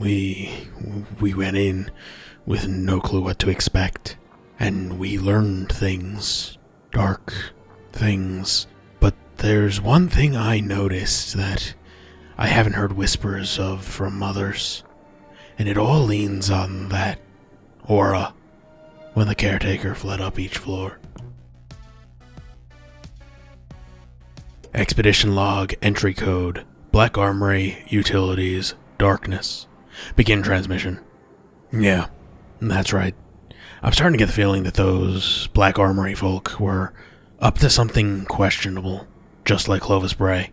We went in with no clue what to expect, and we learned things, dark things. But there's one thing I noticed that I haven't heard whispers of from others, and it all leans on that aura when the Caretaker fled up each floor. Expedition log, entry code, Black Armory, utilities, darkness. Begin transmission. Yeah, that's right. I'm starting to get the feeling that those Black Armory folk were up to something questionable, just like Clovis Bray.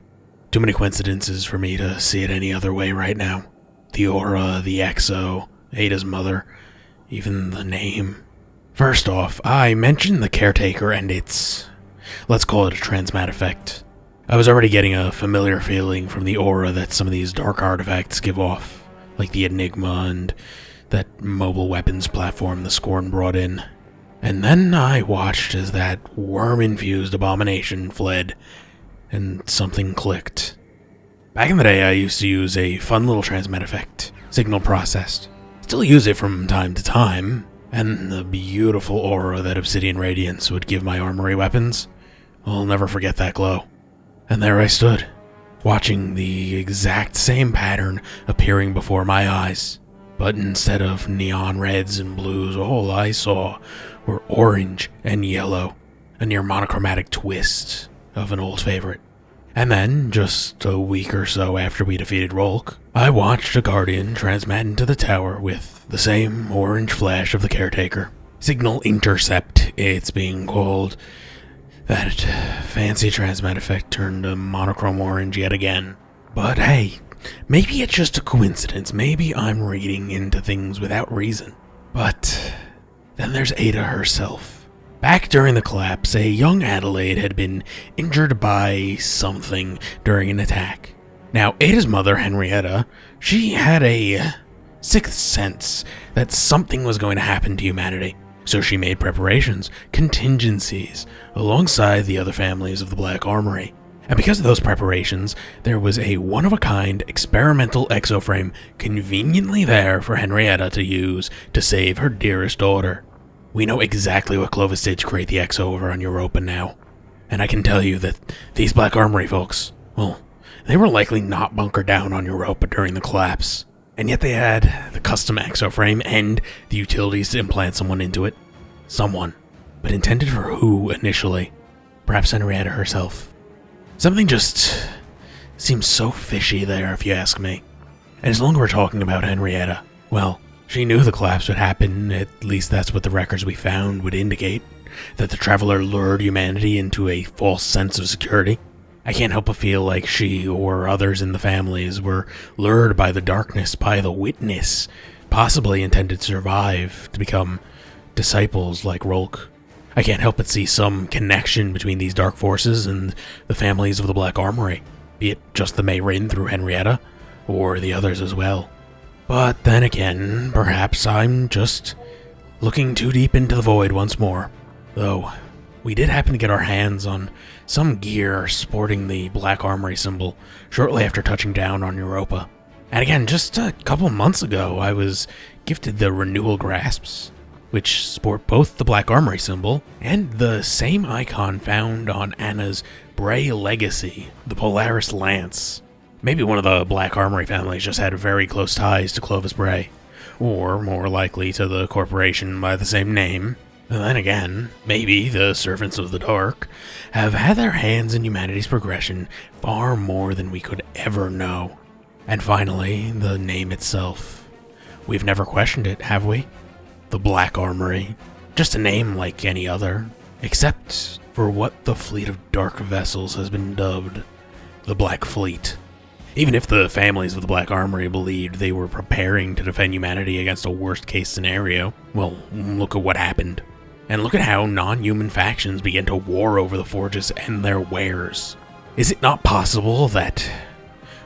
Too many coincidences for me to see it any other way right now. The aura, the exo, Ada's mother, even the name. First off, I mentioned the Caretaker and its, let's call it a transmat effect. I was already getting a familiar feeling from the aura that some of these dark artifacts give off, like the Enigma and that mobile weapons platform the Scorn brought in. And then I watched as that worm-infused abomination fled, and something clicked. Back in the day, I used to use a fun little transmat effect, signal processed. Still use it from time to time, and the beautiful aura that Obsidian Radiance would give my armory weapons, I'll never forget that glow. And there I stood, watching the exact same pattern appearing before my eyes. But instead of neon reds and blues, all I saw were orange and yellow, a near monochromatic twist of an old favorite. And then, just a week or so after we defeated Rolk, I watched a Guardian transmat into the tower with the same orange flash of the Caretaker. Signal Intercept, it's being called. That fancy transmat effect turned a monochrome orange yet again. But hey, maybe it's just a coincidence. Maybe I'm reading into things without reason. But then there's Ada herself. Back during the collapse, a young Adelaide had been injured by something during an attack. Now, Ada's mother, Henrietta, she had a sixth sense that something was going to happen to humanity. So she made preparations, contingencies, alongside the other families of the Black Armory. And because of those preparations, there was a one-of-a-kind experimental exoframe conveniently there for Henrietta to use to save her dearest daughter. We know exactly what Clovis did to create the exo over on Europa now. And I can tell you that these Black Armory folks, well, they were likely not bunkered down on Europa during the collapse. And yet they had the custom exoframe and the utilities to implant someone into it. Someone. But intended for who initially? Perhaps Henrietta herself. Something just seems so fishy there, if you ask me. And as long as we're talking about Henrietta, well, she knew the collapse would happen. At least that's what the records we found would indicate. That the Traveler lured humanity into a false sense of security. I can't help but feel like she or others in the families were lured by the darkness, by the witness, possibly intended to survive, to become disciples like Rolk. I can't help but see some connection between these dark forces and the families of the Black Armory, be it just the Meyrin through Henrietta, or the others as well. But then again, perhaps I'm just looking too deep into the void once more, though we did happen to get our hands on some gear sporting the Black Armory symbol shortly after touching down on Europa. And again, just a couple months ago, I was gifted the Renewal Grasps, which sport both the Black Armory symbol and the same icon found on Anna's Bray legacy, the Polaris Lance. Maybe one of the Black Armory families just had very close ties to Clovis Bray, or more likely to the corporation by the same name. And then again, maybe the Servants of the Dark have had their hands in humanity's progression far more than we could ever know. And finally, the name itself. We've never questioned it, have we? The Black Armory. Just a name like any other, except for what the fleet of dark vessels has been dubbed, the Black Fleet. Even if the families of the Black Armory believed they were preparing to defend humanity against a worst-case scenario, well, look at what happened. And look at how non-human factions began to war over the forges and their wares. Is it not possible that,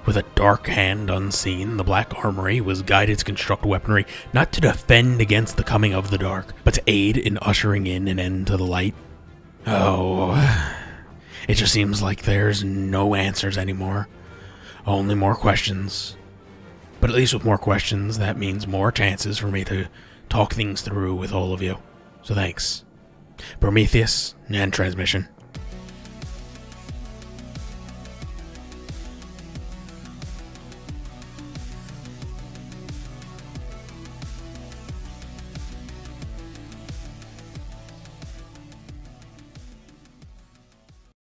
with a dark hand unseen, the Black Armory was guided to construct weaponry not to defend against the coming of the dark, but to aid in ushering in an end to the light? Oh, it just seems like there's no answers anymore. Only more questions. But at least with more questions, that means more chances for me to talk things through with all of you. So thanks. Prometheus and transmission